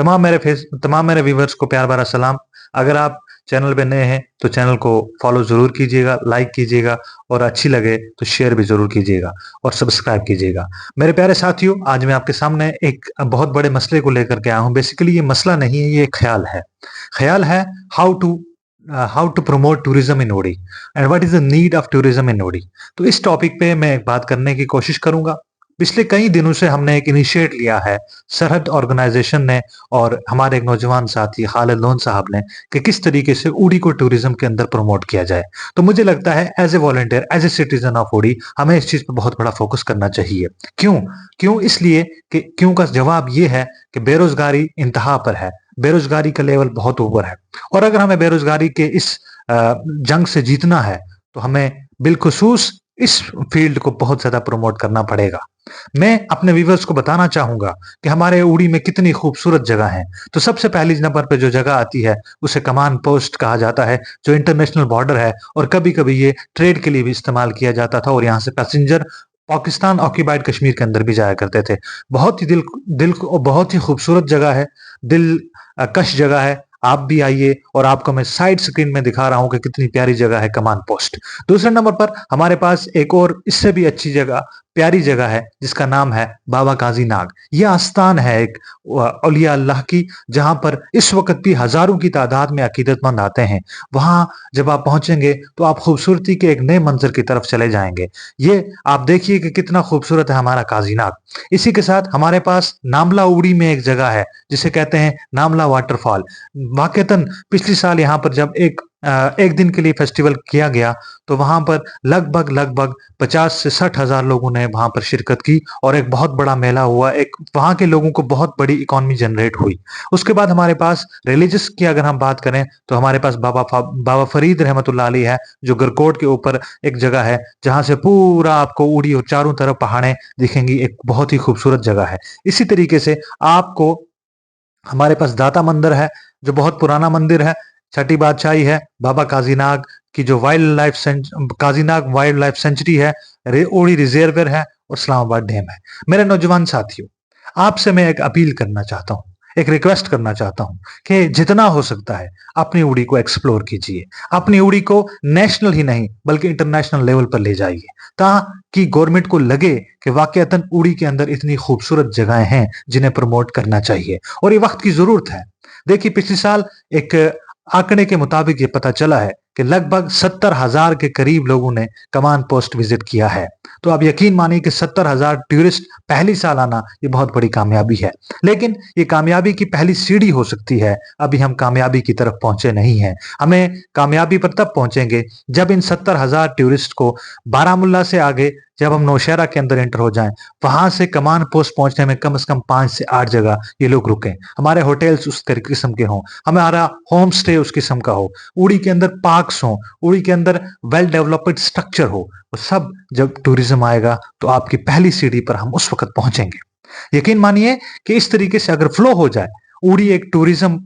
तमाम मेरे व्यूवर्स को प्यार भरा सलाम। अगर आप चैनल पे नए हैं तो चैनल को फॉलो ज़रूर कीजिएगा, लाइक कीजिएगा और अच्छी लगे तो शेयर भी ज़रूर कीजिएगा और सब्सक्राइब कीजिएगा। मेरे प्यारे साथियों, आज मैं आपके सामने एक बहुत बड़े मसले को लेकर के आया हूँ। बेसिकली ये मसला नहीं है, ये एक ख़्याल है। ख़्याल है how to promote tourism in ओडी and what is the need of tourism in ओडी। तो इस टॉपिक पे मैं एक बात करने की कोशिश करूँगा। पिछले कई दिनों से हमने एक इनिशिएट लिया है, सरहद ऑर्गेनाइजेशन ने और हमारे एक नौजवान साथी खालिद लोन साहब ने, कि किस तरीके से उड़ी को टूरिज्म के अंदर प्रमोट किया जाए। तो मुझे लगता है as a volunteer, as a citizen of Uri, हमें इस चीज पर बहुत बड़ा फोकस करना चाहिए। क्यों? क्यों इसलिए कि क्यों का जवाब ये है कि बेरोजगारी इंतहा पर है, बेरोजगारी का लेवल बहुत ऊपर है और अगर हमें बेरोजगारी के इस जंग से जीतना है तो हमें बिलखुसूस इस फील्ड को बहुत ज्यादा प्रमोट करना पड़ेगा। मैं अपने व्यूवर्स को बताना चाहूंगा कि हमारे उड़ी में कितनी खूबसूरत जगह है। तो सबसे पहली नंबर पे जो जगह आती है उसे कमान पोस्ट कहा जाता है, जो इंटरनेशनल बॉर्डर है और कभी कभी ये ट्रेड के लिए भी इस्तेमाल किया जाता था और यहाँ से पैसेंजर पाकिस्तान ऑक्यूपाइड कश्मीर के अंदर भी जाया करते थे। बहुत ही बहुत ही खूबसूरत जगह है, दिल कश जगह है। आप भी आइए और आपको मैं साइड स्क्रीन में दिखा रहा हूं कि कितनी प्यारी जगह है कमान पोस्ट। दूसरे नंबर पर हमारे पास एक और इससे भी अच्छी जगह, प्यारी जगह है जिसका नाम है बाबा काजी नाग। यह आस्थान है एक औलिया अल्लाह की, जहां पर इस वक्त भी हजारों की तादाद में अकीदतमंद आते हैं। वहां जब आप पहुंचेंगे तो आप खूबसूरती के एक नए मंजर की तरफ चले जाएंगे। ये आप देखिए कि कितना खूबसूरत है हमारा काजी नाग। इसी के साथ हमारे पास नामला उड़ी में एक जगह है जिसे कहते हैं नामला वाटरफॉल। वाकईतन पिछले साल यहाँ पर जब एक दिन के लिए फेस्टिवल किया गया तो वहां पर लगभग 50 से 60 हजार लोगों ने वहां पर शिरकत की और एक बहुत बड़ा मेला हुआ। एक वहां के लोगों को बहुत बड़ी इकोनॉमी जनरेट हुई। उसके बाद हमारे पास रिलीजियस की अगर हम बात करें तो हमारे पास बाबा फरीद रहमतुल्लाह अलैह है, जो गरकोट के ऊपर एक जगह है जहां से पूरा आपको उड़ी और चारों तरफ पहाड़ें दिखेंगी। एक बहुत ही खूबसूरत जगह है। इसी तरीके से आपको हमारे पास दाता मंदिर है, जो बहुत पुराना मंदिर है। छठी बादशाही है बाबा काजीनाग की, जो काजीनाग वाइल्ड लाइफ सेंचुरी है, ओड़ी रिजर्वर है और इस्लामाबाद डैम है। मेरे नौजवान साथियों, आपसे मैं एक अपील करना चाहता हूँ, एक रिक्वेस्ट करना चाहता हूं कि जितना हो सकता है अपनी उड़ी को एक्सप्लोर कीजिए। अपनी उड़ी को नेशनल ही नहीं बल्कि इंटरनेशनल लेवल पर ले जाइए, ताकि गवर्नमेंट को लगे कि वाकईतन उड़ी के अंदर इतनी खूबसूरत जगहें हैं जिन्हें प्रमोट करना चाहिए और ये वक्त की जरूरत है। देखिए, पिछले साल एक आंकड़े के मुताबिक ये पता चला है कि लगभग 70,000 के करीब लोगों ने कमान पोस्ट विजिट किया है। तो आप यकीन मानिए कि 70,000 टूरिस्ट पहली साल आना ये बहुत बड़ी कामयाबी है। लेकिन ये कामयाबी की पहली सीढ़ी हो सकती है, अभी हम कामयाबी की तरफ पहुंचे नहीं हैं। हमें कामयाबी पर तब पहुंचेंगे जब इन 70,000 टूरिस्ट को बारामुल्ला से आगे जब हम नौशहरा के अंदर एंटर हो जाएं, वहां से कमान पोस्ट पहुंचने में कम से कम 5 से 8 जगह ये लोग रुकें। हमारे होटल्स उस किस्म के हों, हमारा होम स्टे उस किस्म का हो, उड़ी के अंदर पार्क्स हों, उड़ी के अंदर वेल डेवलप्ड स्ट्रक्चर हो। वो सब जब टूरिज्म आएगा तो आपकी पहली सीढ़ी पर हम उस वक्त पहुंचेंगे। यकीन मानिए कि इस तरीके से अगर फ्लो हो जाए, उड़ी एक टूरिज्म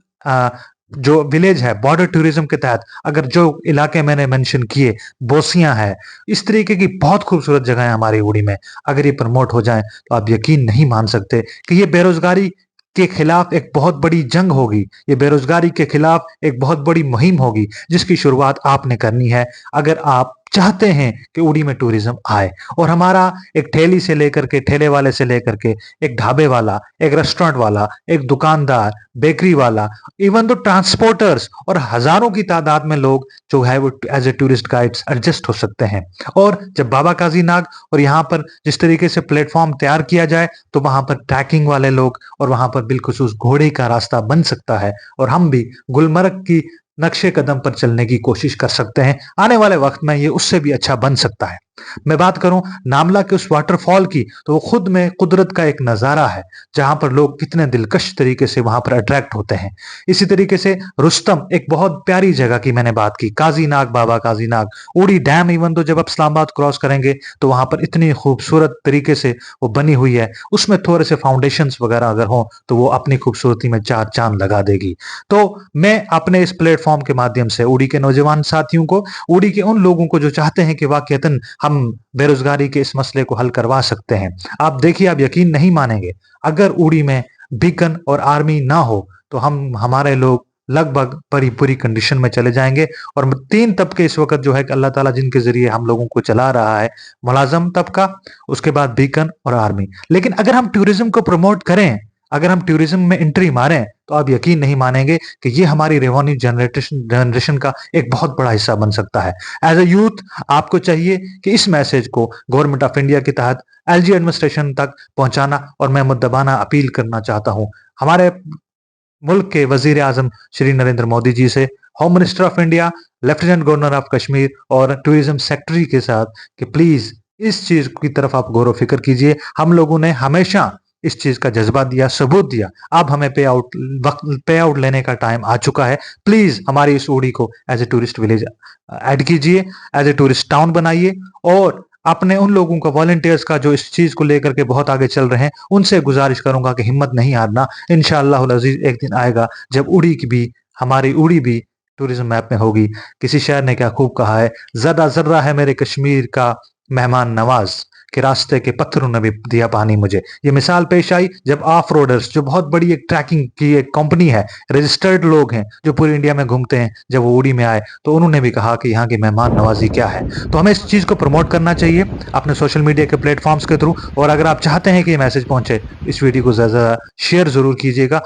जो विलेज है बॉर्डर टूरिज्म के तहत, अगर जो इलाके मैंने मेंशन किए, बोसियां है, इस तरीके की बहुत खूबसूरत जगह है हमारी उड़ी में, अगर ये प्रमोट हो जाए तो आप यकीन नहीं मान सकते कि ये बेरोजगारी के खिलाफ एक बहुत बड़ी जंग होगी। ये बेरोजगारी के खिलाफ एक बहुत बड़ी मुहिम होगी जिसकी शुरुआत आपने करनी है अगर आप चाहते हैं कि उड़ी में टूरिज्म आए। और हमारा एक ठेली से लेकर के, ठेले वाले से लेकर के, एक ढाबे वाला, एक रेस्टोरेंट वाला, एक दुकानदार, बेकरी वाला, इवन तो ट्रांसपोर्टर्स और हजारों की तादाद में लोग जो है वो as a tourist guides adjust हो सकते हैं। और जब बाबा काजी नाग और यहाँ पर जिस तरीके से प्लेटफॉर्म तैयार किया जाए तो वहां पर ट्रैकिंग वाले लोग और वहां पर बिलखुसूस घोड़े का रास्ता बन सकता है और हम भी गुलमर्ग की नक्शे कदम पर चलने की कोशिश कर सकते हैं। आने वाले वक्त में ये उससे भी अच्छा बन सकता है। मैं बात करूं नामला के उस वाटरफॉल की, तो वो खुद में कुदरत का एक नजारा है जहां पर लोग कितने दिलकश तरीके से वहां पर अट्रैक्ट होते हैं। इसी तरीके से रुस्तम, एक बहुत प्यारी जगह की मैंने बात की, काजी नाग, बाबा काजी नाग, उड़ी डैम, इवन तो जब आप इस्लामाबाद क्रॉस करेंगे तो वहां पर इतनी खूबसूरत तरीके से वो बनी हुई है, उसमें थोड़े से फाउंडेशंस वगैरह अगर हो तो वो अपनी खूबसूरती में चार चांद लगा देगी। तो मैं अपने इस प्लेटफॉर्म के माध्यम से उड़ी के नौजवान साथियों को, उड़ी के उन लोगों को जो चाहते हैं कि वाकईतन हम बेरोजगारी के इस मसले को हल करवा सकते हैं, आप देखिए, आप यकीन नहीं मानेंगे, अगर उड़ी में बीकन और आर्मी ना हो तो हमारे लोग लगभग पूरी कंडीशन में चले जाएंगे। और 3 तबके इस वक़्त जो है कि अल्लाह ताला जिनके ज़रिए हम लोगों को चला रहा है, मुलाज़िम तबका, उसके बाद बीकन और आर्मी। लेकिन अगर हम टूरिज़्म को प्रमोट करें, अगर हम टूरिज़्म में एंट्री मारें, तो आप यकीन नहीं मानेंगे कि ये हमारी रेवेन्यू जनरेशन का एक बहुत बड़ा हिस्सा बन सकता है। एज़ अ यूथ आपको चाहिए कि इस मैसेज को गवर्नमेंट ऑफ इंडिया के तहत एलजी एडमिनिस्ट्रेशन तक पहुंचाना, और मैं मुद्दबाना अपील करना चाहता हूं हमारे मुल्क के वजीर आजम श्री नरेंद्र मोदी जी से, home minister of India, lieutenant governor of Kashmir और टूरिज्म सेक्रेटरी के साथ कि प्लीज इस चीज की तरफ आप गौर फिक्र कीजिए। हम लोगों ने हमेशा इस चीज का जज्बा दिया, सबूत दिया। अब हमें पे आउट लेने का टाइम आ चुका है। प्लीज हमारी इस उड़ी को as a tourist village add कीजिए, एज ए टूरिस्ट टाउन बनाइए, और अपने उन लोगों का, वॉलंटियर्स का जो इस चीज को लेकर के बहुत आगे चल रहे हैं, उनसे गुजारिश करूंगा कि हिम्मत नहीं हारना। इंशाअल्लाह अजीज एक दिन आएगा जब उड़ी की भी, हमारी उड़ी भी टूरिज्म मैप में होगी। किसी शायर ने क्या खूब कहा है, जर्रा जर्रा है मेरे कश्मीर का मेहमान नवाज, के रास्ते के पत्थरों ने भी दिया पानी मुझे। ये मिसाल पेश आई जब ऑफ रोडर्स, जो बहुत बड़ी एक ट्रैकिंग की एक कंपनी है, रजिस्टर्ड लोग हैं जो पूरी इंडिया में घूमते हैं, जब वो उड़ी में आए तो उन्होंने भी कहा कि यहाँ की मेहमान नवाजी क्या है। तो हमें इस चीज को प्रमोट करना चाहिए अपने सोशल मीडिया के प्लेटफॉर्म्स के थ्रू। और अगर आप चाहते हैं कि ये मैसेज पहुंचे, इस वीडियो को ज्यादा शेयर जरूर कीजिएगा।